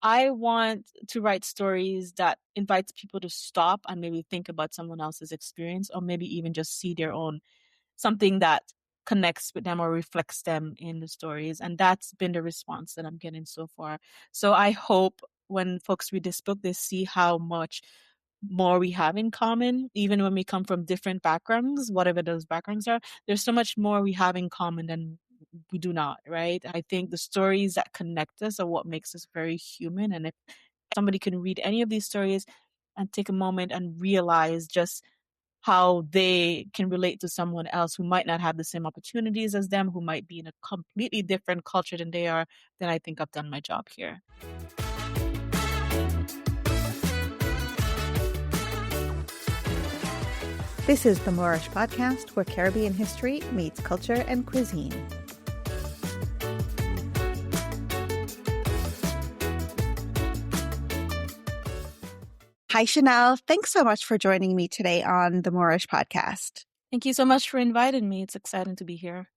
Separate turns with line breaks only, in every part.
I want to write stories that invites people to stop and maybe think about someone else's experience, or maybe even just see their own something that connects with them or reflects them in the stories. And that's been the response that I'm getting so far. So I hope when folks read this book, they see how much more we have in common, even when we come from different backgrounds, whatever those backgrounds are. There's so much more we have in common than we do not, right? I think the stories that connect us are what makes us very human. And if somebody can read any of these stories and take a moment and realize just how they can relate to someone else who might not have the same opportunities as them, who might be in a completely different culture than they are, then I think I've done my job here.
This is the Moorish podcast, where Caribbean history meets culture and cuisine. Hi, Chanel. Thanks so much for joining me today on the Moorish podcast.
Thank you so much for inviting me. It's exciting to be here.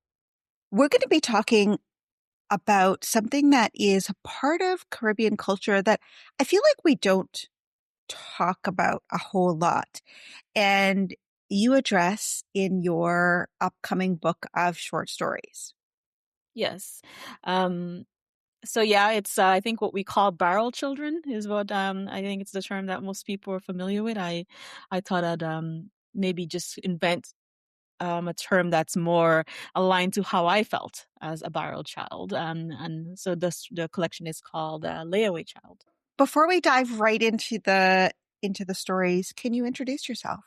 We're going to be talking about something that is a part of Caribbean culture that I feel like we don't talk about a whole lot. And you address in your upcoming book of short stories.
Yes. So yeah, it's I think what we call barrel children is what I think it's the term that most people are familiar with. I thought I'd maybe just invent a term that's more aligned to how I felt as a barrel child. And so the collection is called Layaway Child.
Before we dive right into the stories, can you introduce yourself?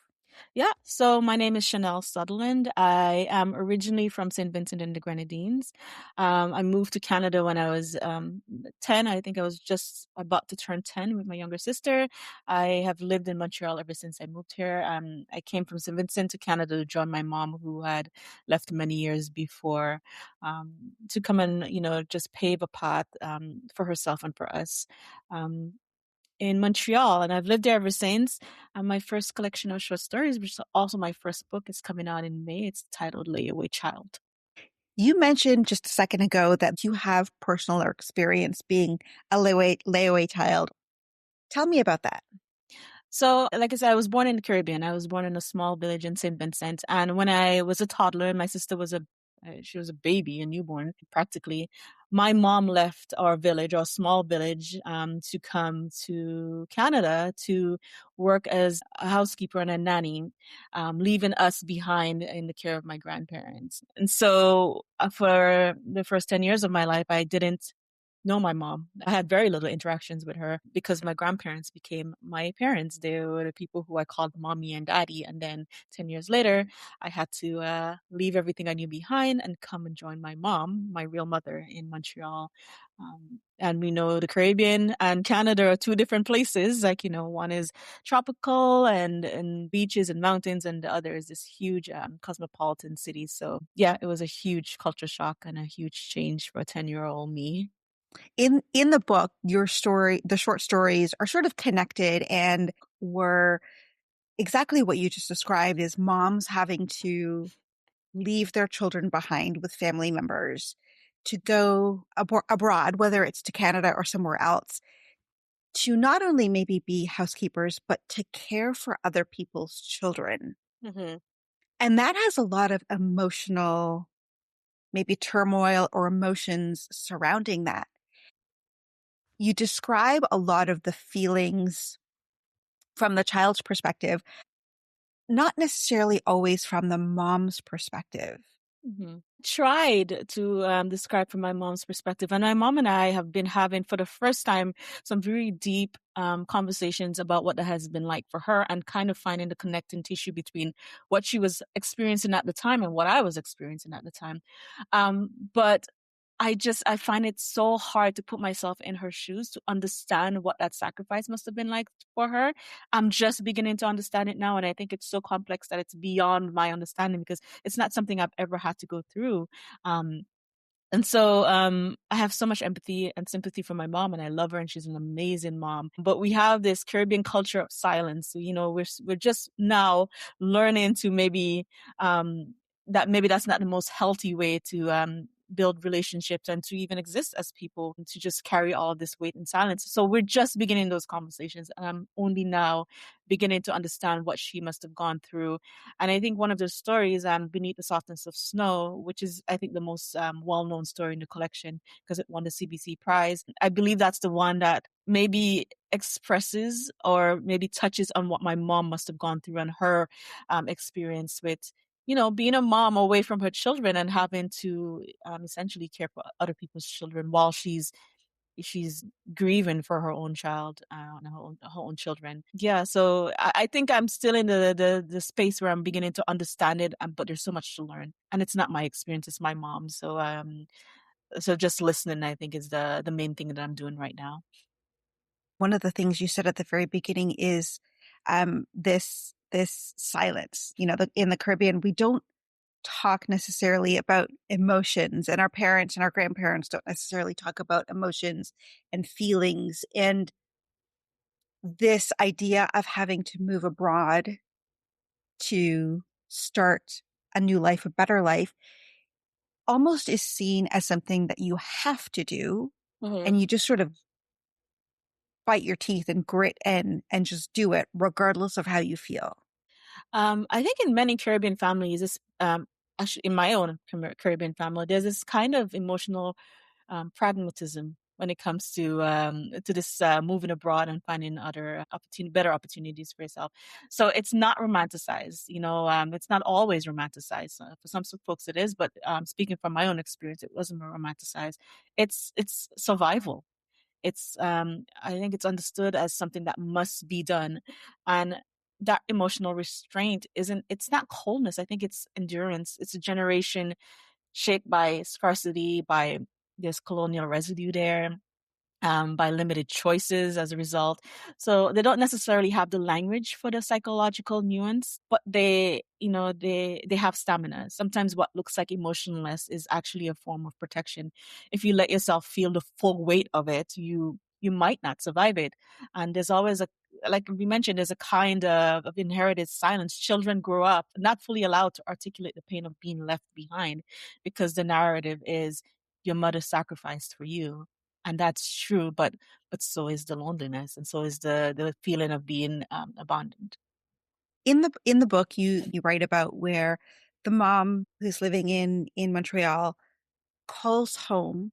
Yeah, so my name is Chanel Sutherland. I am originally from St. Vincent and the Grenadines. I moved to Canada when I was 10. I think I was just about to turn 10 with my younger sister. I have lived in Montreal ever since I moved here. I came from St. Vincent to Canada to join my mom, who had left many years before, to come and, just pave a path for herself and for us. In Montreal, and I've lived there ever since. And my first collection of short stories, which is also my first book, is coming out in May. It's titled Layaway Child.
You mentioned just a second ago that you have personal experience being a layaway child. Tell me about that.
So, like I said, I was born in the Caribbean. I was born in a small village in St. Vincent. And when I was a toddler, my sister was she was a baby, a newborn, practically. My mom left our village, our small village, to come to Canada to work as a housekeeper and a nanny, leaving us behind in the care of my grandparents. And so for the first 10 years of my life, I didn't know my mom. I had very little interactions with her because my grandparents became my parents. They were the people who I called mommy and daddy. And then 10 years later, I had to leave everything I knew behind and come and join my mom, my real mother, in Montreal. And we know the Caribbean and Canada are two different places. Like, one is tropical and beaches and mountains, and the other is this huge cosmopolitan city. So yeah, it was a huge culture shock and a huge change for a 10-year-old me.
In the book, the short stories are sort of connected and were exactly what you just described, is moms having to leave their children behind with family members to go abroad, whether it's to Canada or somewhere else, to not only maybe be housekeepers, but to care for other people's children.
Mm-hmm.
And that has a lot of emotional, maybe turmoil or emotions surrounding that. You describe a lot of the feelings from the child's perspective, not necessarily always from the mom's perspective.
Mm-hmm. Tried to describe from my mom's perspective, and my mom and I have been having, for the first time, some very deep conversations about what that has been like for her, and kind of finding the connecting tissue between what she was experiencing at the time and what I was experiencing at the time. But I find it so hard to put myself in her shoes to understand what that sacrifice must have been like for her. I'm just beginning to understand it now. And I think it's so complex that it's beyond my understanding because it's not something I've ever had to go through. And so I have so much empathy and sympathy for my mom, and I love her, and she's an amazing mom. But we have this Caribbean culture of silence. So, we're just now learning to maybe that maybe that's not the most healthy way to build relationships and to even exist as people, to just carry all of this weight in silence. So we're just beginning those conversations, and I'm only now beginning to understand what she must have gone through. And I think one of the stories, Beneath the Softness of Snow, which is, I think, the most well-known story in the collection because it won the CBC prize. I believe that's the one that maybe expresses or maybe touches on what my mom must have gone through and her experience with, being a mom away from her children and having to essentially care for other people's children while she's grieving for her own child and her own children. Yeah, so I think I'm still in the space where I'm beginning to understand it, but there's so much to learn, and it's not my experience; it's my mom. So just listening, I think, is the main thing that I'm doing right now.
One of the things you said at the very beginning is this silence. In the Caribbean, we don't talk necessarily about emotions, and our parents and our grandparents don't necessarily talk about emotions and feelings. And this idea of having to move abroad to start a new life, a better life, almost is seen as something that you have to do.
Hmm.
And you just sort of bite your teeth and grit and just do it regardless of how you feel.
I think in many Caribbean families, actually in my own Caribbean family, there's this kind of emotional pragmatism when it comes to this moving abroad and finding better opportunities for yourself. So it's not romanticized, it's not always romanticized. For some folks it is, but speaking from my own experience, it wasn't romanticized. It's survival. I think it's understood as something that must be done. And that emotional restraint it's not coldness. I think it's endurance. It's a generation shaped by scarcity, by there's colonial residue there, by limited choices as a result. So they don't necessarily have the language for the psychological nuance, but they have stamina. Sometimes what looks like emotionless is actually a form of protection. If you let yourself feel the full weight of it, you might not survive it. And there's always like we mentioned, there's a kind of inherited silence. Children grow up not fully allowed to articulate the pain of being left behind because the narrative is your mother sacrificed for you, and that's true, but so is the loneliness, and so is the feeling of being abandoned.
In the book, you write about where the mom who's living in Montreal calls home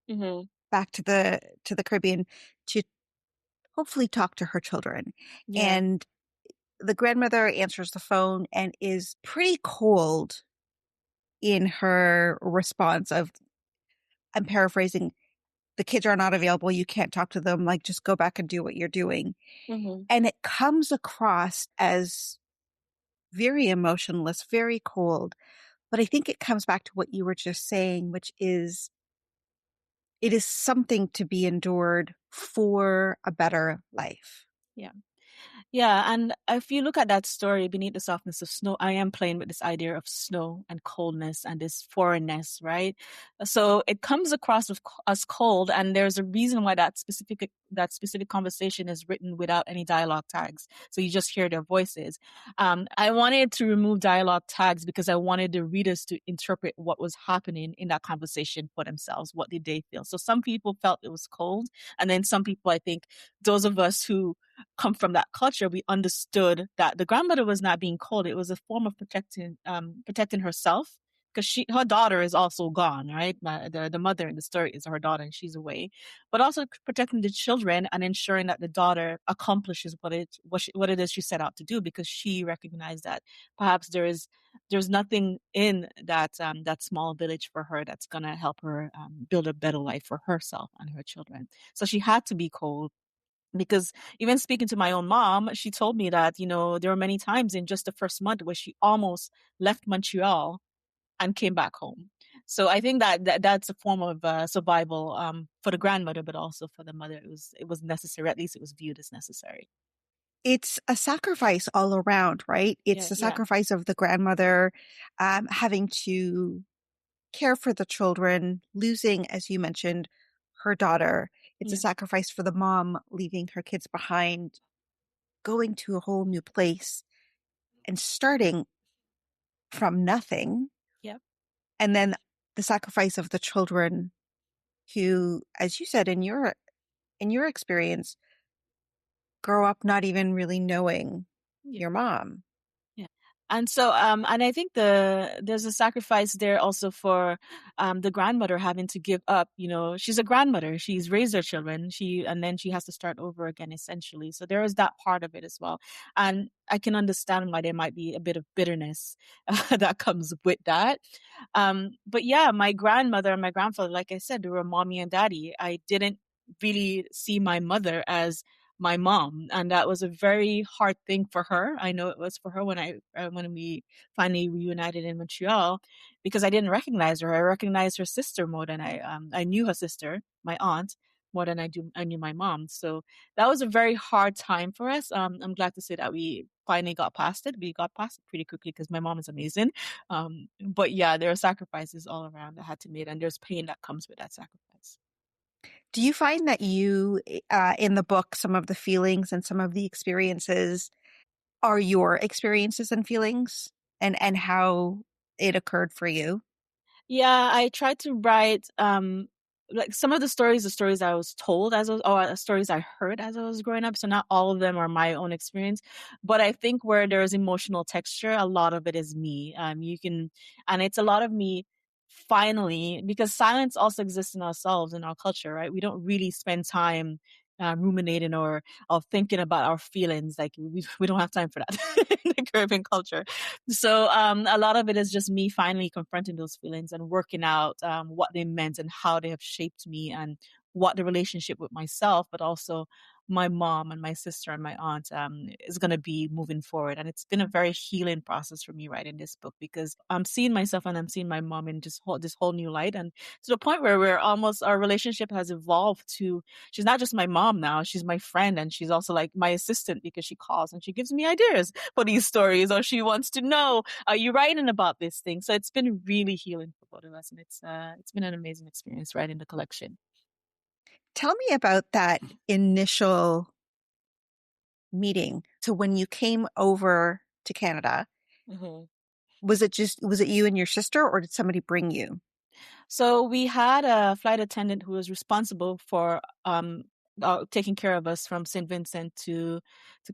Hmm.
back to the Caribbean to hopefully talk to her children.
Yeah.
And the grandmother answers the phone and is pretty cold in her response of, I'm paraphrasing, the kids are not available, you can't talk to them, like just go back and do what you're doing.
Hmm.
And it comes across as very emotionless, very cold. But I think it comes back to what you were just saying, which is it is something to be endured for a better life.
Yeah. Yeah, and if you look at that story, Beneath the Softness of Snow, I am playing with this idea of snow and coldness and this foreignness, right? So it comes across as cold, and there's a reason why that specific conversation is written without any dialogue tags. So you just hear their voices. I wanted to remove dialogue tags because I wanted the readers to interpret what was happening in that conversation for themselves. What did they feel? So some people felt it was cold, and then some people, I think, those of us who come from that culture, we understood that the grandmother was not being cold. It was a form of protecting herself because her daughter is also gone, right? The mother in the story is her daughter and she's away, but also protecting the children and ensuring that the daughter accomplishes what it is she set out to do, because she recognized that perhaps there's nothing in that small village for her that's gonna help her build a better life for herself and her children. So she had to be cold, because even speaking to my own mom, she told me that, there were many times in just the first month where she almost left Montreal and came back home. So I think that's a form of survival for the grandmother, but also for the mother. It was necessary. At least it was viewed as necessary.
It's a sacrifice all around, right? It's
Yeah,
the
yeah,
sacrifice of the grandmother having to care for the children, losing, as you mentioned, her daughter. It's a
yeah,
sacrifice for the mom leaving her kids behind, going to a whole new place and starting from nothing.
yeah.
And then the sacrifice of the children who, as you said, in your experience, grow up not even really knowing
Yeah.
your mom.
Yeah. And so, and I think there's a sacrifice there also for the grandmother having to give up. You know, she's a grandmother. She's raised her children. And then she has to start over again, essentially. So there is that part of it as well. And I can understand why there might be a bit of bitterness that comes with that. But yeah, my grandmother and my grandfather, like I said, they were mommy and daddy. I didn't really see my mother as my mom, and that was a very hard thing for her. I know it was for her when we finally reunited in Montreal, because I didn't recognize her. I recognized her sister more than I knew her sister, my aunt, more than I knew my mom. So that was a very hard time for us. I'm glad to say that we finally got past it. We got past it pretty quickly because my mom is amazing. But yeah, there are sacrifices all around that had to be made, and there's pain that comes with that sacrifice.
Do you find that in the book, some of the feelings and some of the experiences are your experiences and feelings and how it occurred for you?
Yeah, I tried to write like some of the stories I was told as I was, or stories I heard as I was growing up. So not all of them are my own experience, but I think where there is emotional texture, a lot of it is me. You can, and it's a lot of me finally, because silence also exists in ourselves in our culture, right? We don't really spend time ruminating or thinking about our feelings. Like we don't have time for that in the Caribbean culture. So a lot of it is just me finally confronting those feelings and working out what they meant and how they have shaped me and what the relationship with myself, but also my mom and my sister and my aunt is going to be moving forward. And it's been a very healing process for me writing this book because I'm seeing myself and I'm seeing my mom in just this whole new light. And to the point where our relationship has evolved to, she's not just my mom now, she's my friend. And she's also like my assistant because she calls and she gives me ideas for these stories, or she wants to know, are you writing about this thing? So it's been really healing for both of us. And it's been an amazing experience writing the collection.
Tell me about that initial meeting. So when you came over to Canada,
Mhm.
was it you and your sister, or did somebody bring you?
So we had a flight attendant who was responsible for taking care of us from St. Vincent to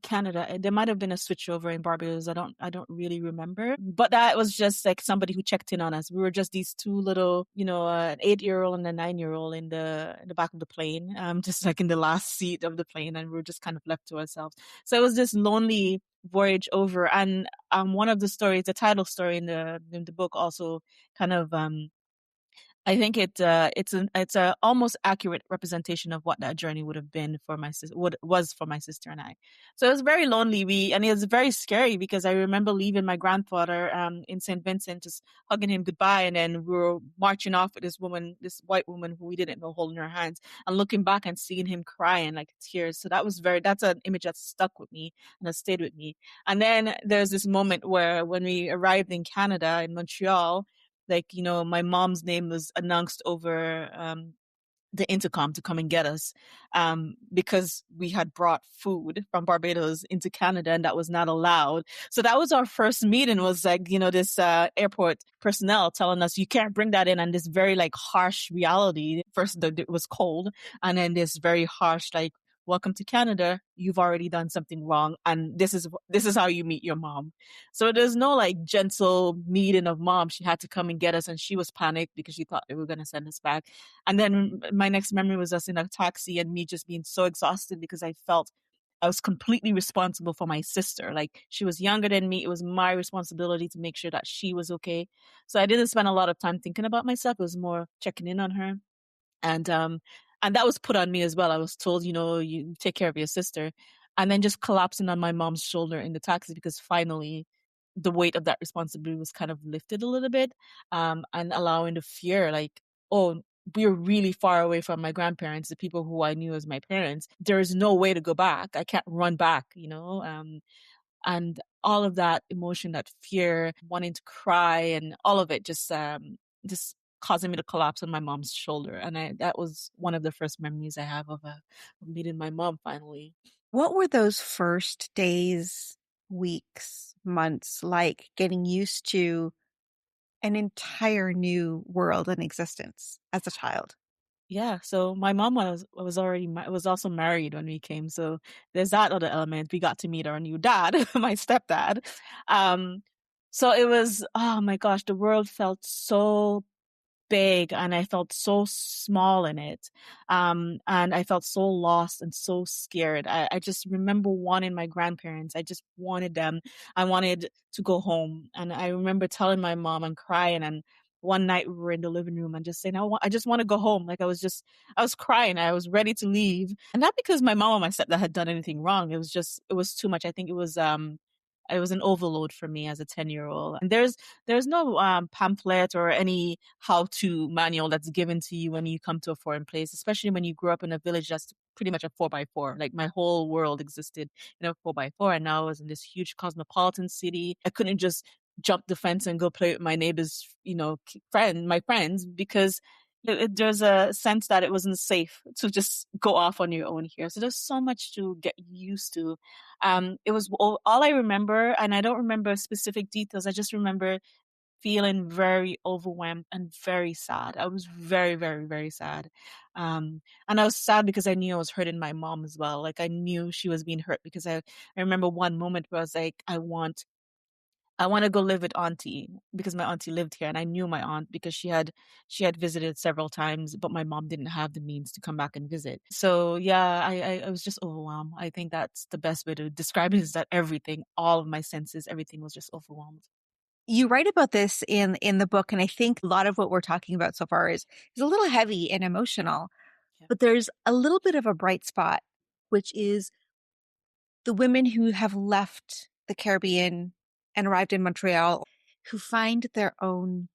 Canada. There might have been a switchover in Barbados. I don't really remember, but that was just like somebody who checked in on us. We were just these two little, an 8-year-old and a 9-year-old in the back of the plane, just like in the last seat of the plane, and we were just kind of left to ourselves. So it was this lonely voyage over, and one of the stories, the title story in the book, also kind of I think it's a almost accurate representation of what that journey would have been for my sister, what was for my sister and I. So it was very lonely. And it was very scary because I remember leaving my grandfather in St. Vincent, just hugging him goodbye, and then we were marching off with this woman, this white woman who we didn't know, holding her hands, and looking back and seeing him crying like tears. So that's an image that stuck with me and has stayed with me. And then there's this moment where when we arrived in Canada in Montreal, like, my mom's name was announced over the intercom to come and get us because we had brought food from Barbados into Canada and that was not allowed. So that was our first meeting, was like, this airport personnel telling us you can't bring that in, and this very like harsh reality. First, it was cold, and then this very harsh like, welcome to Canada, you've already done something wrong, and this is how you meet your mom. So there's no like gentle meeting of mom. She had to come and get us, and she was panicked because she thought they were going to send us back. And then my next memory was us in a taxi and me just being so exhausted because I felt I was completely responsible for my sister. Like, she was younger than me. It was my responsibility to make sure that she was okay. So I didn't spend a lot of time thinking about myself. It was more checking in on her. And that was put on me as well. I was told, you take care of your sister. And then just collapsing on my mom's shoulder in the taxi because finally the weight of that responsibility was kind of lifted a little bit, and allowing the fear, like, oh, we're really far away from my grandparents, the people who I knew as my parents. There is no way to go back. I can't run back, and all of that emotion, that fear, wanting to cry, and all of it just causing me to collapse on my mom's shoulder. And that was one of the first memories I have of meeting my mom finally.
What were those first days, weeks, months like, getting used to an entire new world and existence as a child.
Yeah, so my mom was already was also married when we came, so there's that other element. We got to meet our new dad, my stepdad. Um, so it was, oh my gosh, the world felt so big and I felt so small in it. And I felt so lost and so scared. I just remember wanting my grandparents. I just wanted them. I wanted to go home. And I remember telling my mom and crying. And one night we were in the living room and just saying, I just want to go home. Like I was crying. I was ready to leave. And not because my mom or my stepdad had done anything wrong. It was too much. I think it was an overload for me as a 10-year-old. And there's no pamphlet or any how-to manual that's given to you when you come to a foreign place, especially when you grew up in a village that's pretty much a 4x4. Like my whole world existed in a 4x4, and now I was in this huge cosmopolitan city. I couldn't just jump the fence and go play with my neighbors, my friends, because there's a sense that it wasn't safe to just go off on your own here. So there's so much to get used to. It was all I remember, and I don't remember specific details. I just remember feeling very overwhelmed and very sad. I was very, very, very sad. And I was sad because I knew I was hurting my mom as well. Like I knew she was being hurt because I remember one moment where I was like, I want to go live with auntie because my auntie lived here and I knew my aunt because she had visited several times, but my mom didn't have the means to come back and visit. So yeah, I was just overwhelmed. I think that's the best way to describe it is that everything, all of my senses, everything was just overwhelmed.
You write about this in the book, and I think a lot of what we're talking about so far is a little heavy and emotional,
Yeah.
but there's a little bit of a bright spot, which is the women who have left the Caribbean and arrived in Montreal who find their own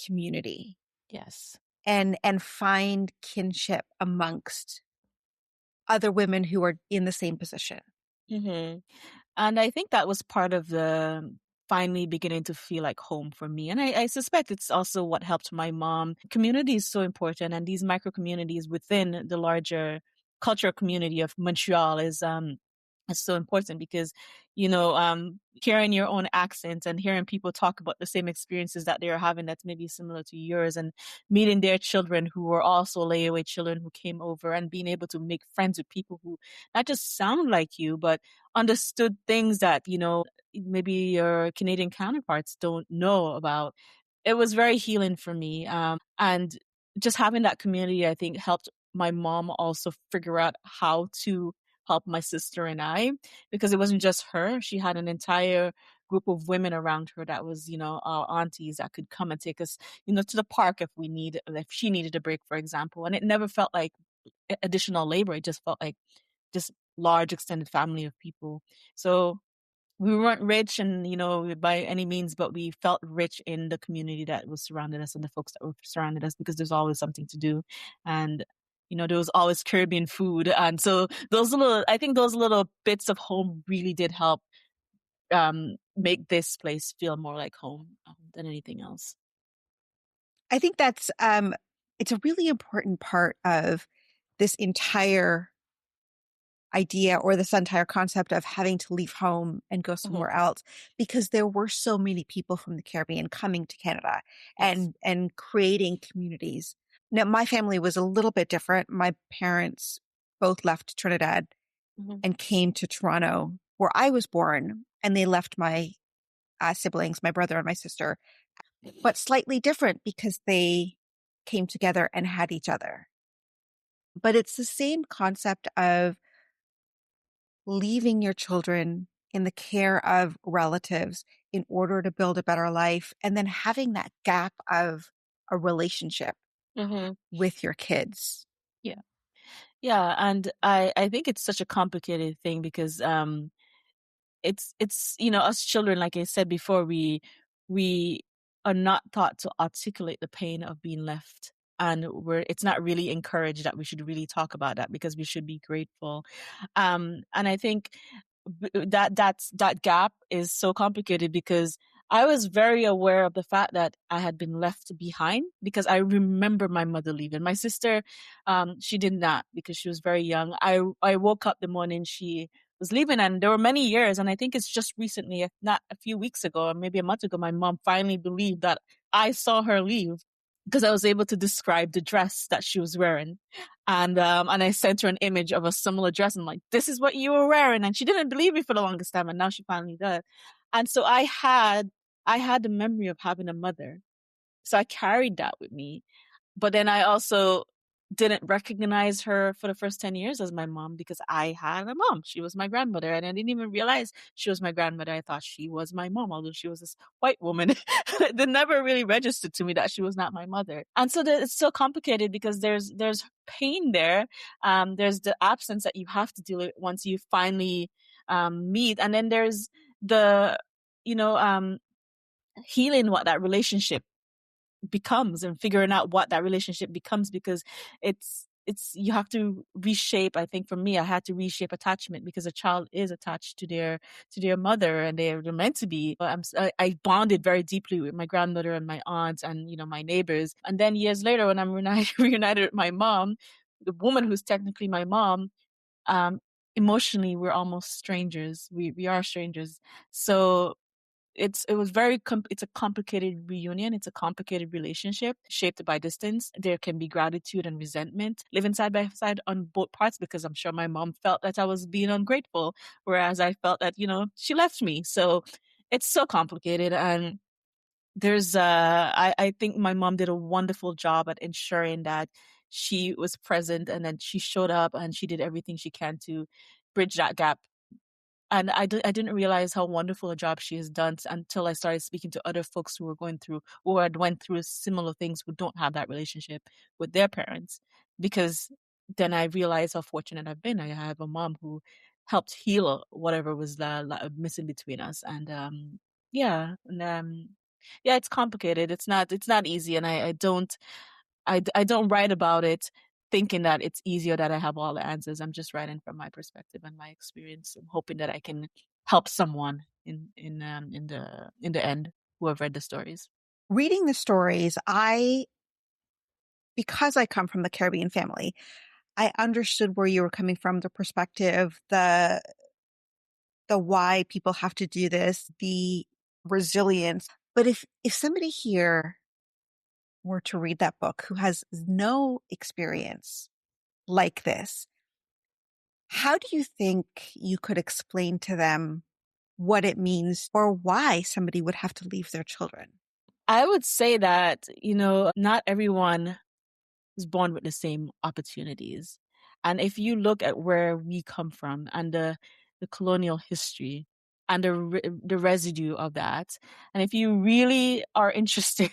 community
Yes.
and find kinship amongst other women who are in the same position.
Hmm. And I think that was part of the finally beginning to feel like home for me. And I suspect it's also what helped my mom. Community is so important, and these micro communities within the larger cultural community of Montreal is so important because, hearing your own accent and hearing people talk about the same experiences that they're having that's maybe similar to yours and meeting their children who were also layaway children who came over and being able to make friends with people who not just sound like you, but understood things that, maybe your Canadian counterparts don't know about. It was very healing for me. And just having that community, I think, helped my mom also figure out how to help my sister and I, because it wasn't just her. She had an entire group of women around her that was, our aunties that could come and take us, to the park if she needed a break, for example. And it never felt like additional labor. It just felt like just large extended family of people. So we weren't rich and by any means, but we felt rich in the community that was surrounded us and the folks that were surrounded us because there's always something to do. And there was always Caribbean food. And so I think those little bits of home really did help make this place feel more like home than anything else.
I think that's it's a really important part of this entire idea or this entire concept of having to leave home and go
Hmm.
somewhere else because there were so many people from the Caribbean coming to Canada
Yes.
and creating communities. Now, my family was a little bit different. My parents both left Trinidad
Hmm.
and came to Toronto, where I was born, and they left my siblings, my brother and my sister, but slightly different because they came together and had each other. But it's the same concept of leaving your children in the care of relatives in order to build a better life, and then having that gap of a relationship
Hmm.
with your kids.
Yeah. Yeah. And I think it's such a complicated thing because it's us children, like I said before, we are not taught to articulate the pain of being left, and it's not really encouraged that we should really talk about that because we should be grateful. And I think that gap is so complicated because I was very aware of the fact that I had been left behind because I remember my mother leaving. My sister, she did not because she was very young. I woke up the morning she was leaving. And there were many years, and I think it's just recently, if not a few weeks ago, or maybe a month ago, my mom finally believed that I saw her leave because I was able to describe the dress that she was wearing. And I sent her an image of a similar dress. And I'm like, this is what you were wearing. And she didn't believe me for the longest time. And now she finally does. And so I had the memory of having a mother. So I carried that with me. But then I also didn't recognize her for the first 10 years as my mom because I had a mom. She was my grandmother, and I didn't even realize she was my grandmother. I thought she was my mom, although she was this white woman. It never really registered to me that she was not my mother. And so it's so complicated because there's pain there. There's the absence that you have to deal with once you finally meet. And then there's the, you know, healing what that relationship becomes and figuring out what that relationship becomes, because it's you have to reshape. I think for me, I had to reshape attachment because a child is attached to their mother, and they're meant to be. I bonded very deeply with my grandmother and my aunts and, you know, my neighbors. And then years later, when I'm reunited with my mom, the woman who's technically my mom, um emotionally we're almost strangers. We are strangers. So it was it's a complicated reunion. It's a complicated relationship shaped by distance. There can be gratitude and resentment living side by side on both parts, because I'm sure my mom felt that I was being ungrateful, whereas I felt that, you know, she left me. So it's so complicated. And I think my mom did a wonderful job at ensuring that she was present, and then she showed up and she did everything she can to bridge that gap. And I didn't realize how wonderful a job she has done until I started speaking to other folks who were going through, or had went through similar things, who don't have that relationship with their parents. Because then I realized how fortunate I've been. I have a mom who helped heal whatever was missing between us. And yeah, and yeah, it's complicated. It's not easy, and I don't write about it thinking that it's easier, that I have all the answers. I'm just writing from my perspective and my experience. I'm hoping that I can help someone in the end who have read the stories.
Reading the stories, because I come from the Caribbean family, I understood where you were coming from, the perspective, the why people have to do this, the resilience. But if somebody here were to read that book who has no experience like this, how do you think you could explain to them what it means or why somebody would have to leave their children?
I would say that, you know, not everyone is born with the same opportunities. And if you look at where we come from and the colonial history and the residue of that, and if you really are interested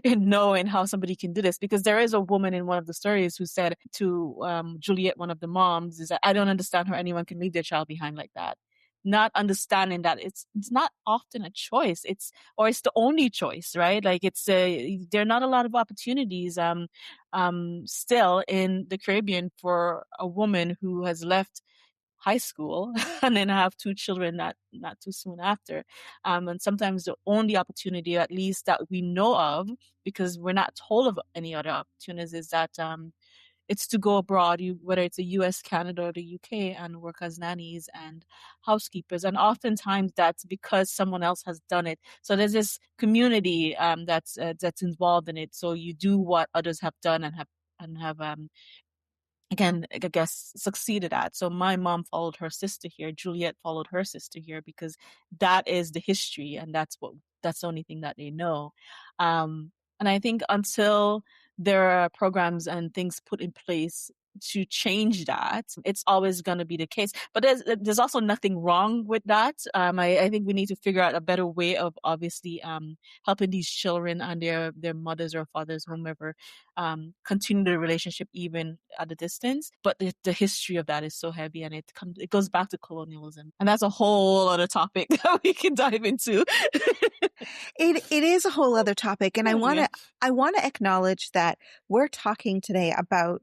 in knowing how somebody can do this, because there is a woman in one of the stories who said to Juliet, one of the moms, is that I don't understand how anyone can leave their child behind like that. Not understanding that it's not often a choice. It's the only choice, right? Like there are not a lot of opportunities still in the Caribbean for a woman who has left high school and then have two children not too soon after. And sometimes the only opportunity, at least that we know of, because we're not told of any other opportunities, is that it's to go abroad, whether it's the US, Canada, or the UK, and work as nannies and housekeepers. And oftentimes that's because someone else has done it. So there's this community that's involved in it. So you do what others have done and have again, I guess, succeeded at. So my mom followed her sister here. Juliet followed her sister here because that is the history, and that's the only thing that they know. And I think until there are programs and things put in place to change that, it's always going to be the case. But there's also nothing wrong with that. I think we need to figure out a better way of obviously helping these children and their mothers or fathers, whomever, continue the relationship even at a distance. But the history of that is so heavy, and it goes back to colonialism, and that's a whole other topic that we can dive into.
It is a whole other topic, and
Yeah,
I want to acknowledge that we're talking today about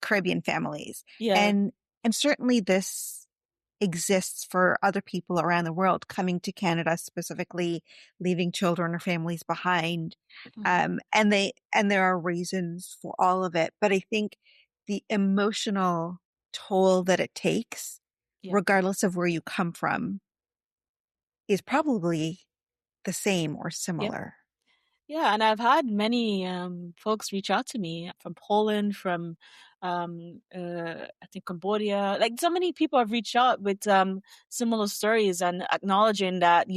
Caribbean families,
yeah,
and certainly this exists for other people around the world coming to Canada, specifically leaving children or families behind.
Mhm.
And there are reasons for all of it. But I think the emotional toll that it takes
Yeah.
regardless of where you come from, is probably the same or
Yeah.
similar.
Yeah, and I've had many folks reach out to me from Poland, from I think Cambodia. Like so many people have reached out with similar stories and acknowledging that,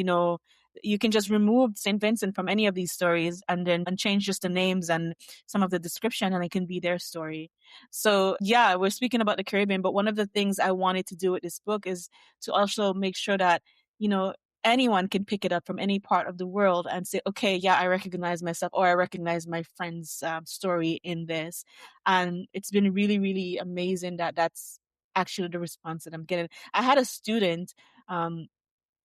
you can just remove St. Vincent from any of these stories and then and change just the names and some of the description and it can be their story. So yeah, we're speaking about the Caribbean, but one of the things I wanted to do with this book is to also make sure that, you know, anyone can pick it up from any part of the world and say, okay, yeah, I recognize myself or I recognize my friend's story in this. And it's been really, really amazing that that's actually the response that I'm getting. I had a student, um,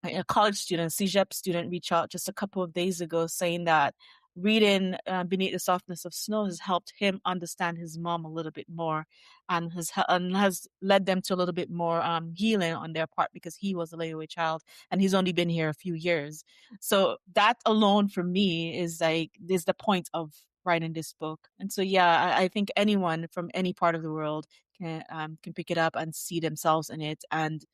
a college student, CEGEP student, reach out just a couple of days ago saying that reading Beneath the Softness of Snow has helped him understand his mom a little bit more and has led them to a little bit more healing on their part because he was a layaway child and he's only been here a few years. So that alone for me is the point of writing this book. And so yeah, I think anyone from any part of the world can pick it up and see themselves in it and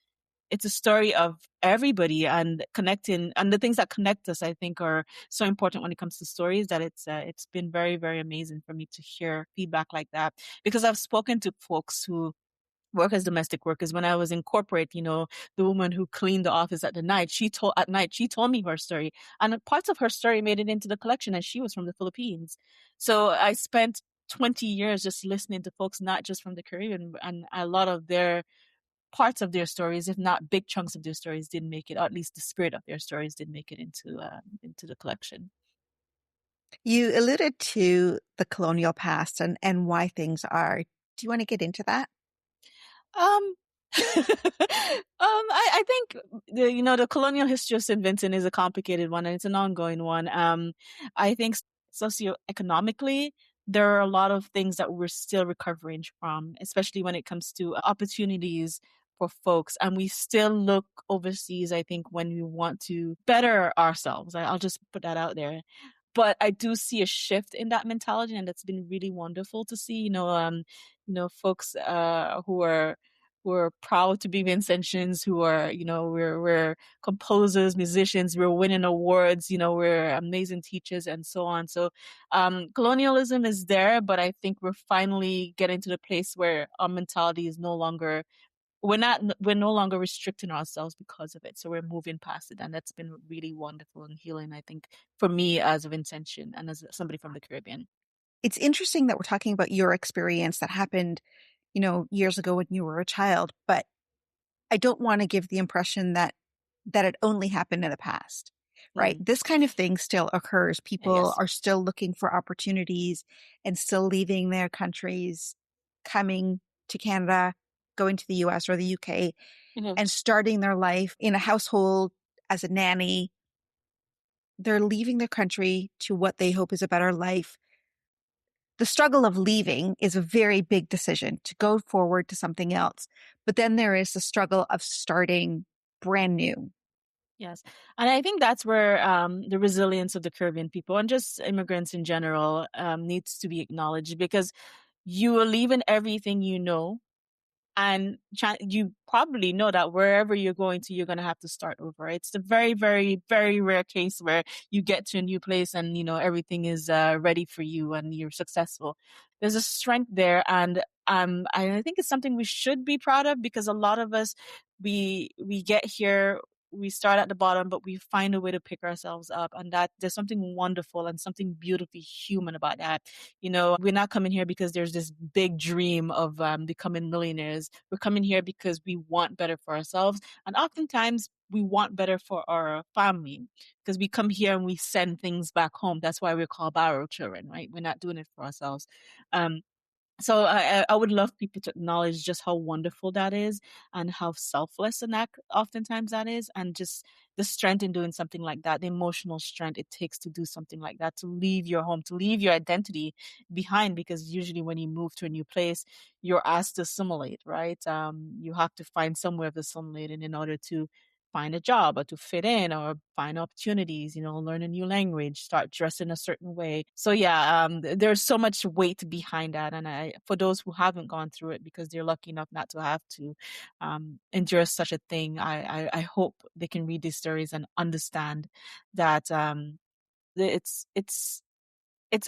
it's a story of everybody and connecting and the things that connect us I think are so important when it comes to stories that it's been very very amazing for me to hear feedback like that because I've spoken to folks who work as domestic workers when I was in corporate, the woman who cleaned the office at night she told me her story and parts of her story made it into the collection and she was from the Philippines. So I spent 20 years just listening to folks not just from the Caribbean and a lot of their parts of their stories, if not big chunks of their stories, didn't make it. Or at least the spirit of their stories didn't make it into the collection.
You alluded to the colonial past and why things are. Do you want to get into that?
Um, I think the colonial history of St. Vincent is a complicated one and it's an ongoing one. I think socioeconomically, there are a lot of things that we're still recovering from, especially when it comes to opportunities for folks. And we still look overseas, I think, when we want to better ourselves. I'll just put that out there. But I do see a shift in that mentality, and that's been really wonderful to see. Folks who are proud to be Vincentians, who are, we're composers, musicians, we're winning awards, we're amazing teachers and so on. So colonialism is there, but I think we're finally getting to the place where our mentality is no longer we're no longer restricting ourselves because of it. So we're moving past it. And that's been really wonderful and healing, I think, for me as a Vincentian and as somebody from the Caribbean.
It's interesting that we're talking about your experience that happened, years ago when you were a child, but I don't want to give the impression that it only happened in the past, right?
Mm.
This kind of thing still occurs. People
Yes.
are still looking for opportunities and still leaving their countries, coming to Canada, going to the US or the UK
Mm-hmm.
and starting their life in a household as a nanny. They're leaving their country to what they hope is a better life. The struggle of leaving is a very big decision to go forward to something else. But then there is the struggle of starting brand new.
Yes. And I think that's where the resilience of the Caribbean people and just immigrants in general needs to be acknowledged because you are leaving everything you know and you probably know that wherever you're going to, you're going to have to start over. It's the very, very, very rare case where you get to a new place and, everything is ready for you and you're successful. There's a strength there. And I think it's something we should be proud of because a lot of us, we get here, we start at the bottom, but we find a way to pick ourselves up. And that there's something wonderful and something beautifully human about that. We're not coming here because there's this big dream of becoming millionaires. We're coming here because we want better for ourselves. And oftentimes we want better for our family because we come here and we send things back home. That's why we're called borrowed children, right? We're not doing it for ourselves. Um, so I would love people to acknowledge just how wonderful that is and how selfless and that oftentimes that is and just the strength in doing something like that, the emotional strength it takes to do something like that, to leave your home, to leave your identity behind because usually when you move to a new place, you're asked to assimilate, right? You have to find somewhere of assimilating in order to find a job or to fit in or find opportunities, learn a new language, start dressing a certain way. So yeah, there's so much weight behind that. And for those who haven't gone through it because they're lucky enough not to have to endure such a thing, I hope they can read these stories and understand that it's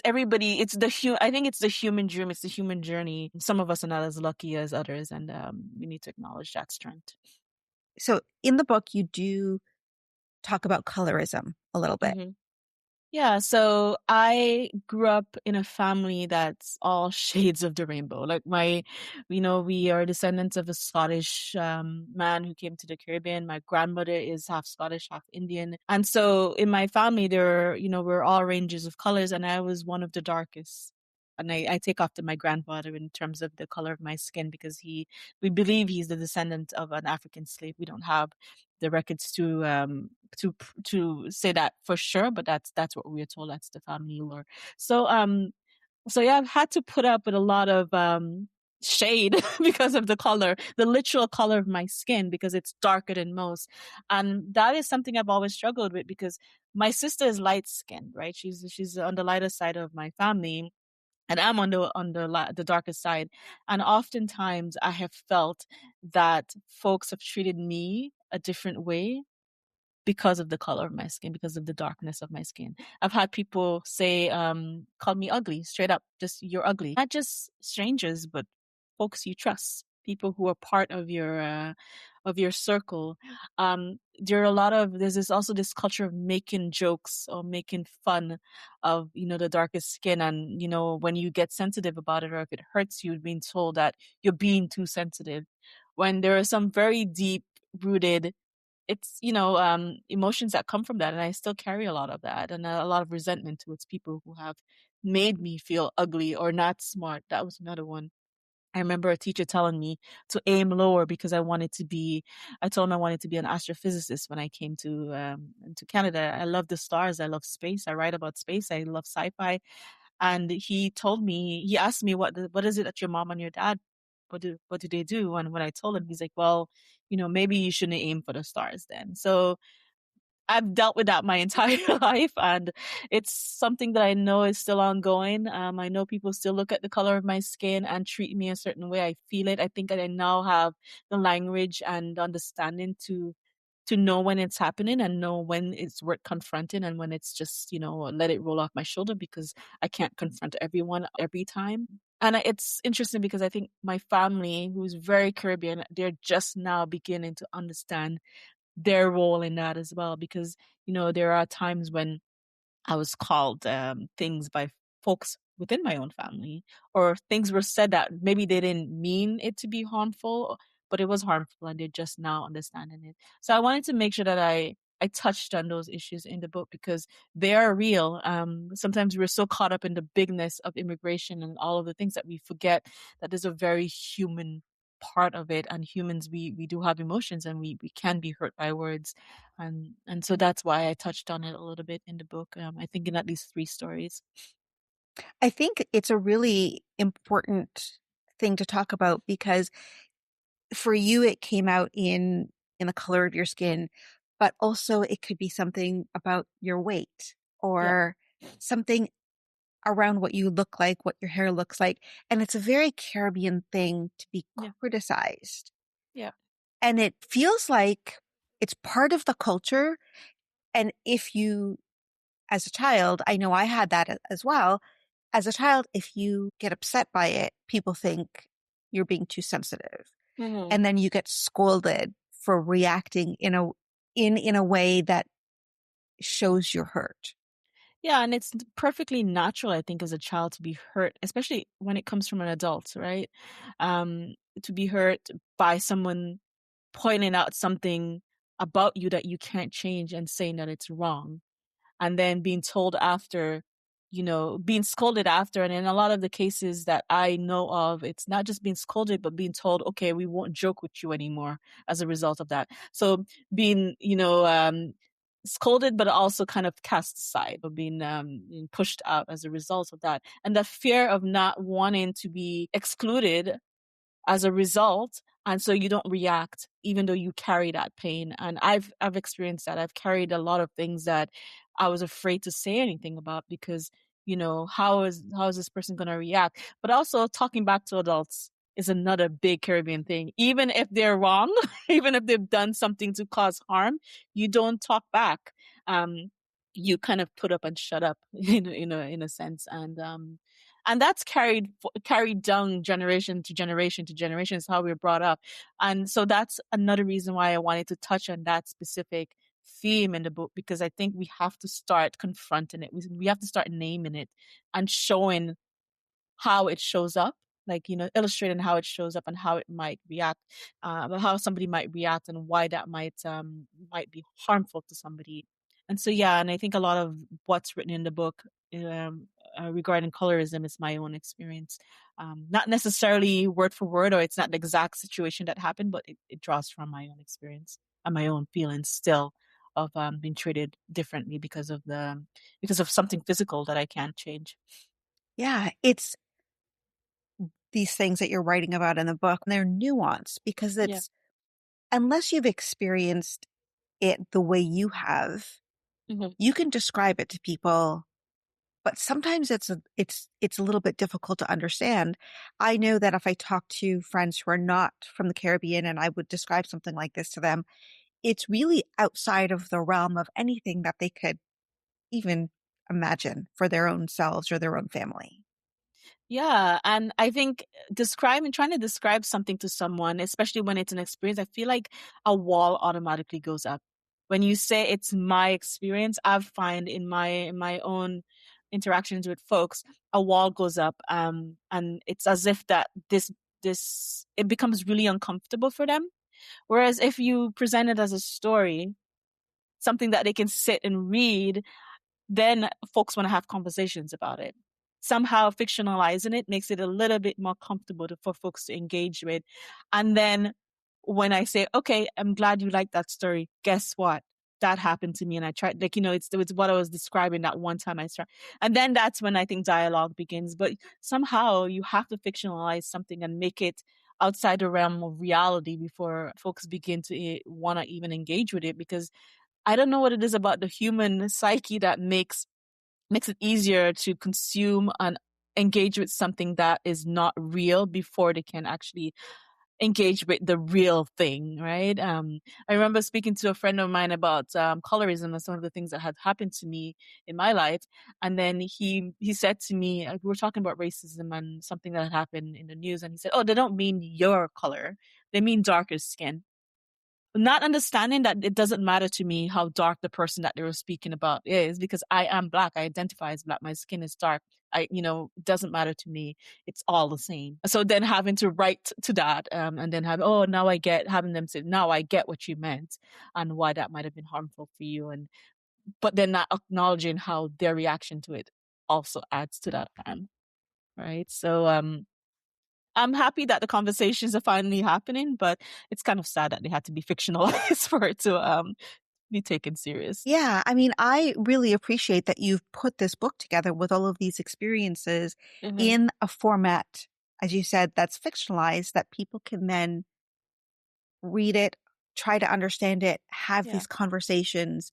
everybody. I think it's the human dream. It's the human journey. Some of us are not as lucky as others, and we need to acknowledge that strength.
So in the book, you do talk about colorism a little bit.
Mm-hmm. Yeah, so I grew up in a family that's all shades of the rainbow. Like we are descendants of a Scottish man who came to the Caribbean. My grandmother is half Scottish, half Indian. And so in my family, we're all ranges of colors, and I was one of the darkest. And I take after my grandfather in terms of the color of my skin because we believe he's the descendant of an African slave. We don't have the records to to say that for sure, but that's what we are told. That's the family lore. So yeah, I've had to put up with a lot of shade because of the color, the literal color of my skin, because it's darker than most, and that is something I've always struggled with because my sister is light skinned, right? She's on the lighter side of my family, and I'm on the darker side. And oftentimes I have felt that folks have treated me a different way because of the color of my skin, because of the darkness of my skin. I've had people say, call me ugly, straight up, just you're ugly. Not just strangers, but folks you trust, people who are part of your circle. There's also this culture of making jokes or making fun of, the darkest skin. And, when you get sensitive about it or if it hurts you, being told that you're being too sensitive when there are some very deep rooted it's emotions that come from that, and I still carry a lot of that and a lot of resentment towards people who have made me feel ugly or not smart. That was another one. I remember a teacher telling me to aim lower because I told him I wanted to be an astrophysicist when I came to Canada. I love the stars, I love space, I write about space, I love sci-fi. And he asked me, what is it that your mom and your dad, what do they do? And when I told him, he's like, well, maybe you shouldn't aim for the stars then. So I've dealt with that my entire life, and it's something that I know is still ongoing. I know people still look at the color of my skin and treat me a certain way. I feel it. I think that I now have the language and understanding to know when it's happening and know when it's worth confronting and when it's just, let it roll off my shoulder because I can't confront everyone every time. And it's interesting because I think my family, who's very Caribbean, they're just now beginning to understand their role in that as well. Because, there are times when I was called things by folks within my own family, or things were said that maybe they didn't mean it to be harmful, but it was harmful and they're just now understanding it. So I wanted to make sure that I touched on those issues in the book because they are real. Sometimes we're so caught up in the bigness of immigration and all of the things that we forget that there's a very human part of it, and humans, we do have emotions and we can be hurt by words, and so that's why I touched on it a little bit in the book. I think in at least three stories.
I think it's a really important thing to talk about because for you, it came out in the color of your skin, but also it could be something about your weight
Yeah,
or something around what you look like, what your hair looks like. And it's a very Caribbean thing to be
yeah,
criticized.
yeah.
And it feels like it's part of the culture. And if you, as a child, I know I had that as well. As a child, if you get upset by it, people think you're being too sensitive.
Hmm.
And then you get scolded for reacting in a way that shows you're hurt.
Yeah, and it's perfectly natural, I think, as a child to be hurt, especially when it comes from an adult, right? Um, to be hurt by someone pointing out something about you that you can't change and saying that it's wrong. And then being told after, being scolded after. And in a lot of the cases that I know of, it's not just being scolded, but being told, okay, we won't joke with you anymore as a result of that. So being, scolded, but also kind of cast aside or being pushed out as a result of that. And the fear of not wanting to be excluded as a result, And so you don't react, even though you carry that pain. And I've experienced that. I've carried a lot of things that I was afraid to say anything about because, how is this person going to react? But also talking back to adults is another big Caribbean thing. Even if they're wrong, even if they've done something to cause harm, you don't talk back. Um, you kind of put up and shut up in a sense. And that's carried down generation to generation to generation. Is how we're brought up. And so that's another reason why I wanted to touch on that specific theme in the book, because I think we have to start confronting it. We have to start naming it and showing how it shows up, like, illustrating how it shows up and how it might react, how somebody might react and why that might be harmful to somebody. And so, yeah, and I think a lot of what's written in the book, um, regarding colorism is my own experience. Not necessarily word for word, or it's not the exact situation that happened, but it draws from my own experience and my own feelings still of being treated differently because of something physical that I can't change.
Yeah, it's these things that you're writing about in the book, and they're nuanced because
Yeah.
it's unless you've experienced it the way you have,
Hmm.
you can describe it to people, but sometimes it's a little bit difficult to understand. I know that if I talk to friends who are not from the Caribbean and I would describe something like this to them, it's really outside of the realm of anything that they could even imagine for their own selves or their own family.
Yeah, and I think trying to describe something to someone, especially when it's an experience, I feel like a wall automatically goes up. When you say it's my experience, I find in my own interactions with folks, a wall goes up, and it's as if that this it becomes really uncomfortable for them. Whereas if you present it as a story, something that they can sit and read, then folks want to have conversations about it. Somehow fictionalizing it makes it a little bit more comfortable for folks to engage with. And then when I say, okay, I'm glad you like that story, guess what? That happened to me. And I tried, like, it's what I was describing that one time I started. And then that's when I think dialogue begins. But somehow you have to fictionalize something and make it outside the realm of reality before folks begin to want to even engage with it, because I don't know what it is about the human psyche that makes it easier to consume and engage with something that is not real before they can actually engage with the real thing, right? I remember speaking to a friend of mine about colorism and some of the things that had happened to me in my life, and then he said to me, we were talking about racism and something that had happened in the news, and he said, "Oh, they don't mean your color; they mean darker skin." Not understanding that it doesn't matter to me how dark the person that they were speaking about is, because I am black. I identify as black. My skin is dark. It doesn't matter to me. It's all the same. So then having to write to that, and then having them say, now I get what you meant and why that might have been harmful for you. But then not acknowledging how their reaction to it also adds to that harm. Right. So, I'm happy that the conversations are finally happening, but it's kind of sad that they had to be fictionalized for it to be taken serious.
Yeah, I mean, I really appreciate that you've put this book together with all of these experiences
Hmm.
in a format, as you said, that's fictionalized, that people can then read it, try to understand it, have
Yeah.
these conversations,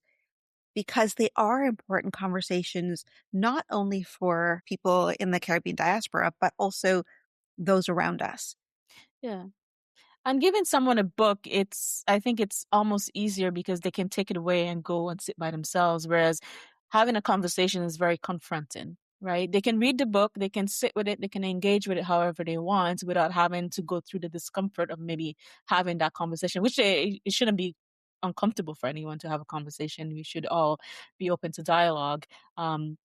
because they are important conversations, not only for people in the Caribbean diaspora, but also those around us.
Yeah. And giving someone a book, I think it's almost easier because they can take it away and go and sit by themselves. Whereas having a conversation is very confronting, right? They can read the book, they can sit with it, they can engage with it however they want without having to go through the discomfort of maybe having that conversation, which it shouldn't be uncomfortable for anyone to have a conversation. We should all be open to dialogue. Um,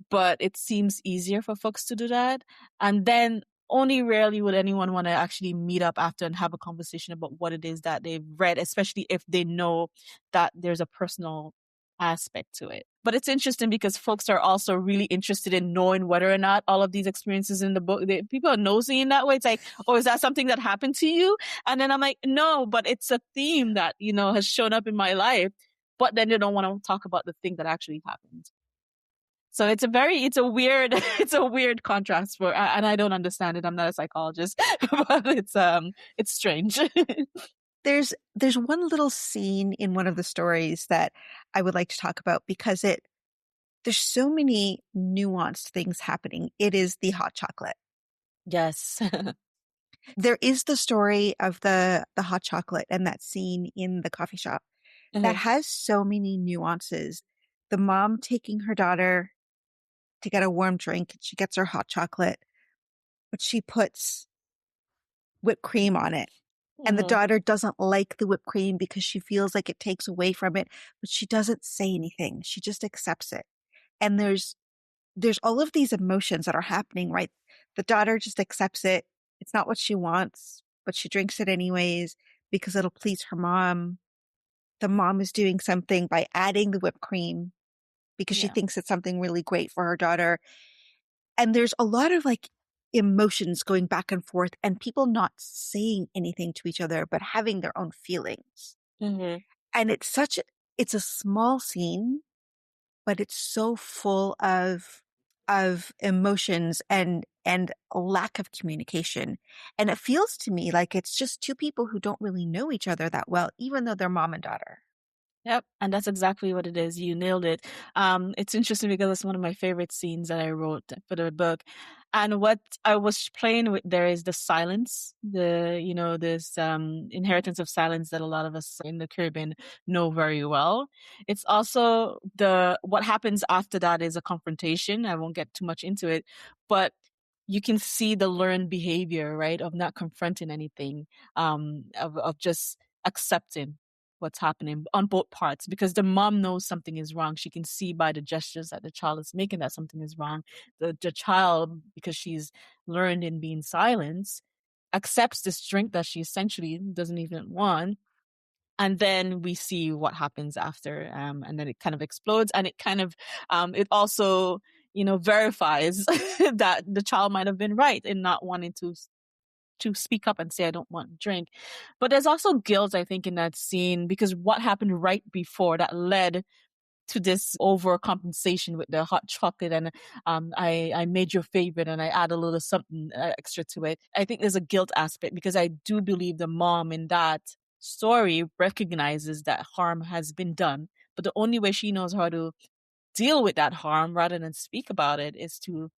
but it seems easier for folks to do that. And then only rarely would anyone want to actually meet up after and have a conversation about what it is that they've read, especially if they know that there's a personal aspect to it. But it's interesting because folks are also really interested in knowing whether or not all of these experiences in the book, people are nosy in that way. It's like, oh, is that something that happened to you? And then I'm like, no, but it's a theme that, has shown up in my life. But then they don't want to talk about the thing that actually happened. So it's a weird, it's a weird contrast for, and I don't understand it. I'm not a psychologist, but it's strange.
There's one little scene in one of the stories that I would like to talk about because there's so many nuanced things happening. It is the hot chocolate.
Yes.
There is the story of the hot chocolate and that scene in the coffee shop that
Mhm.
has so many nuances. The mom taking her daughter to get a warm drink, she gets her hot chocolate, but she puts whipped cream on it. And the
Mhm.
daughter doesn't like the whipped cream because she feels like it takes away from it, but she doesn't say anything. She just accepts it. And there's all of these emotions that are happening, right? The daughter just accepts it. It's not what she wants, but she drinks it anyways because it'll please her mom. The mom is doing something by adding the whipped cream because she
Yeah.
thinks it's something really great for her daughter. And there's a lot of like emotions going back and forth and people not saying anything to each other, but having their own feelings.
Mhm.
And it's a small scene, but it's so full of emotions and a lack of communication. And it feels to me like it's just two people who don't really know each other that well, even though they're mom and daughter.
Yep, and that's exactly what it is. You nailed it. It's interesting because it's one of my favorite scenes that I wrote for the book. And what I was playing with there is the silence, this inheritance of silence that a lot of us in the Caribbean know very well. It's also what happens after that is a confrontation. I won't get too much into it, but you can see the learned behavior, right, of not confronting anything, of just accepting what's happening on both parts because the mom knows something is wrong. She can see by the gestures that the child is making that something is wrong. The child, because she's learned in being silenced, accepts this drink that she essentially doesn't even want. And then we see what happens after, and then it kind of explodes, and it kind of, it also, verifies that the child might have been right in not wanting to speak up and say I don't want to drink. But there's also guilt, I think, in that scene because what happened right before that led to this overcompensation with the hot chocolate and I made your favorite and I add a little something extra to it. I think there's a guilt aspect because I do believe the mom in that story recognizes that harm has been done, but the only way she knows how to deal with that harm rather than speak about it is do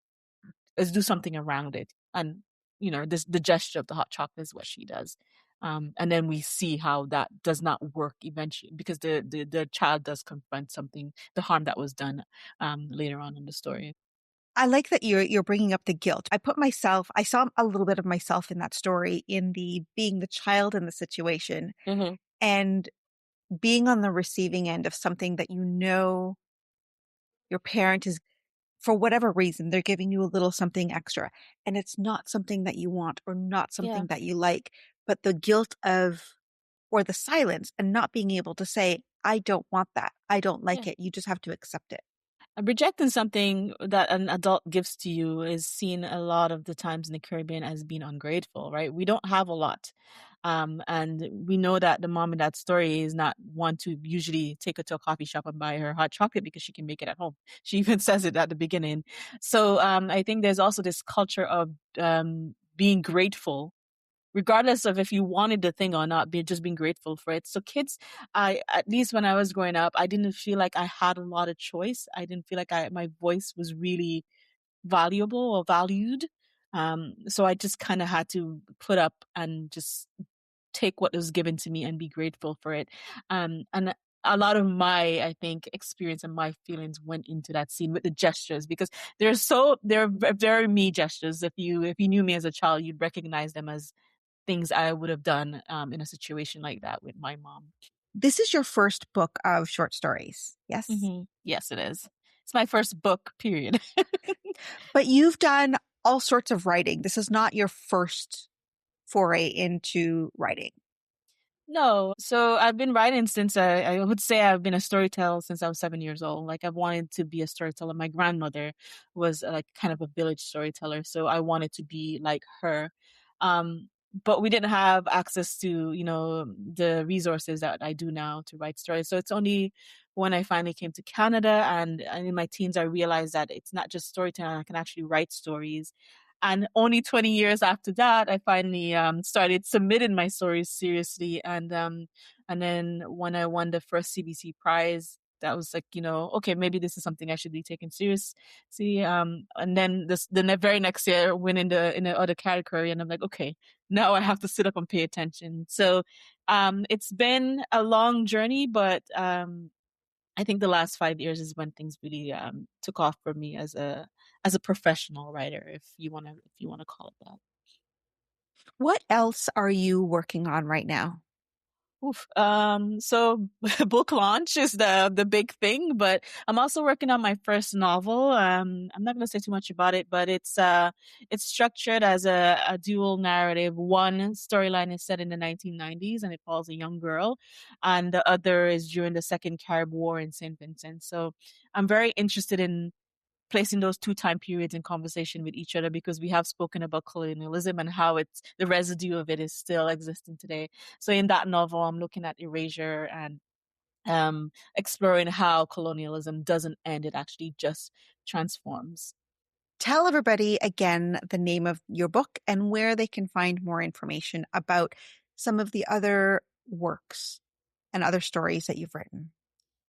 something around it. And the gesture of the hot chocolate is what she does. And then we see how that does not work eventually because the child does confront something, the harm that was done later on in the story.
I like that you're bringing up the guilt. I saw a little bit of myself in that story in the being the child in the situation
Hmm.
and being on the receiving end of something that you know your parent is for whatever reason, they're giving you a little something extra and it's not something that you want or not
Yeah,
something that you like, but the guilt of, or the silence and not being able to say, I don't want that. I don't like
yeah.
it. You just have to accept it.
Rejecting something that an adult gives to you is seen a lot of the times in the Caribbean as being ungrateful, right? We don't have a lot. And we know that the mom in that story is not one to usually take her to a coffee shop and buy her hot chocolate because she can make it at home. She even says it at the beginning. So I think there's also this culture of being grateful regardless of if you wanted the thing or not, just being grateful for it. So kids, at least when I was growing up, I didn't feel like I had a lot of choice. I didn't feel like my voice was really valuable or valued. So I just kind of had to put up and just take what was given to me and be grateful for it. And a lot of my, I think, experience and my feelings went into that scene with the gestures because they're very me gestures. If you knew me as a child, you'd recognize them as things I would have done in a situation like that with my mom.
This is your first book of short stories. Yes.
Yes, it is. It's my first book, period.
But you've done all sorts of writing. This is not your first foray into writing.
No. So I've been writing since I would say I've been a storyteller since I was 7 years old. Like I've wanted to be a storyteller. My grandmother was like kind of a village storyteller. So I wanted to be like her. Um, but we didn't have access to, the resources that I do now to write stories. So it's only when I finally came to Canada and in my teens, I realized that it's not just storytelling, I can actually write stories. And only 20 years after that, I finally started submitting my stories seriously. And then when I won the first CBC prize, that was like, okay, maybe this is something I should be taking seriously. And then very next year, win in the other category, and I'm like, okay, now I have to sit up and pay attention. So, it's been a long journey, but I think the last 5 years is when things really took off for me as a professional writer, if you wanna call it that.
What else are you working on right now?
Oof. So book launch is the big thing, but I'm also working on my first novel. I'm not gonna say too much about it, but it's structured as a dual narrative. One storyline is set in the 1990s and it follows a young girl, and the other is during the Second Carib War in St. Vincent. So I'm very interested in placing those two time periods in conversation with each other because we have spoken about colonialism and how it's the residue of it is still existing today. So in that novel, I'm looking at erasure and exploring how colonialism doesn't end; it actually just transforms.
Tell everybody again the name of your book and where they can find more information about some of the other works and other stories that you've written.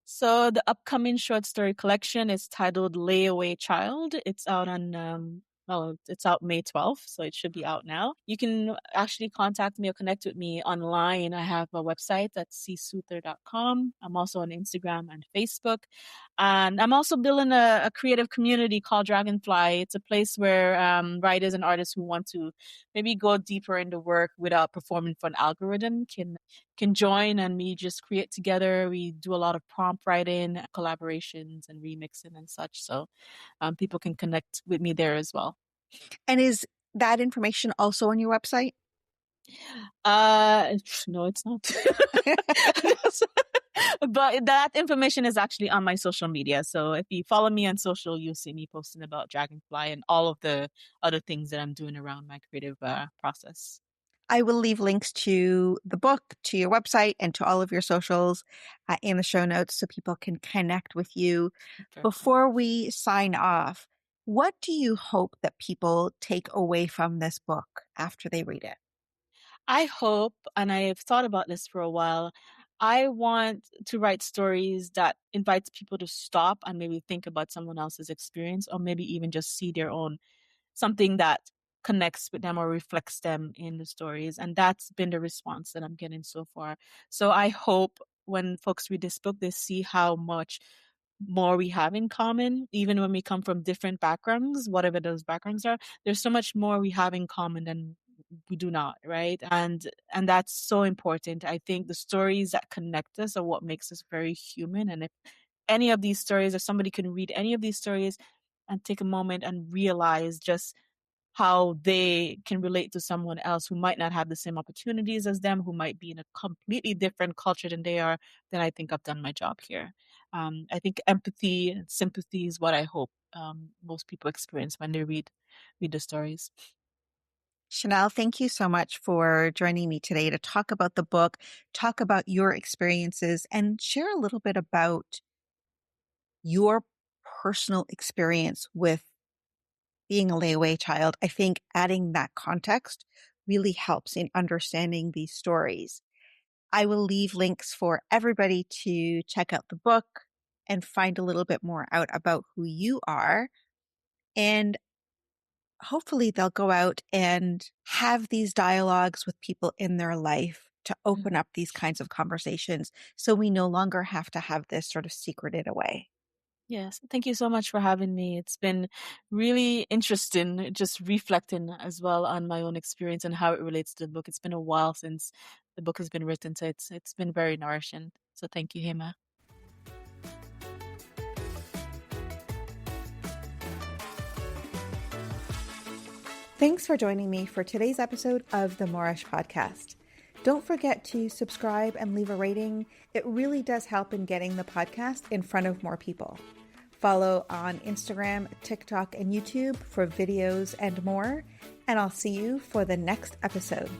So the upcoming short story collection is titled Layaway Child. It's out on well, it's out May 12th, so it should be out now. You can actually contact me or connect with me online. I have a website that's csuther.com. I'm also on Instagram and Facebook. And I'm also building a creative community called Dragonfly. It's a place where writers and artists who want to maybe go deeper into work without performing for an algorithm can join and we just create together. We do a lot of prompt writing, collaborations, and remixing and such. So people can connect with me there as well.
And is that information also on your website?
No, it's not. But that information is actually on my social media. So if you follow me on social, you'll see me posting about Dragonfly and all of the other things that I'm doing around my creative process.
I will leave links to the book, to your website, and to all of your socials in the show notes so people can connect with you.
Perfect.
Before we sign off, what do you hope that people take away from this book after they read it?
I hope, and I've thought about this for a while, I want to write stories that invites people to stop and maybe think about someone else's experience or maybe even just see their own something that connects with them or reflects them in the stories. And that's been the response that I'm getting so far. So I hope when folks read this book, they see how much more we have in common, even when we come from different backgrounds, whatever those backgrounds are. There's so much more we have in common than we do not, right? And that's so important. I think the stories that connect us are what makes us very human. And if any of these stories, if somebody can read any of these stories and take a moment and realize just how they can relate to someone else who might not have the same opportunities as them, who might be in a completely different culture than they are, then I think I've done my job here. I think empathy and sympathy is what I hope most people experience when they read the stories.
Chanel, thank you so much for joining me today to talk about the book, talk about your experiences, and share a little bit about your personal experience with being a layaway child. I think adding that context really helps in understanding these stories. I will leave links for everybody to check out the book and find a little bit more out about who you are. And hopefully they'll go out and have these dialogues with people in their life to open up these kinds of conversations so we no longer have to have this sort of secreted away.
Yes, thank you so much for having me. It's been really interesting just reflecting as well on my own experience and how it relates to the book. It's been a while since the book has been written, so it's been very nourishing. So thank you, Hema.
Thanks for joining me for today's episode of the Moorish Podcast. Don't forget to subscribe and leave a rating. It really does help in getting the podcast in front of more people. Follow on Instagram, TikTok, and YouTube for videos and more. And I'll see you for the next episode.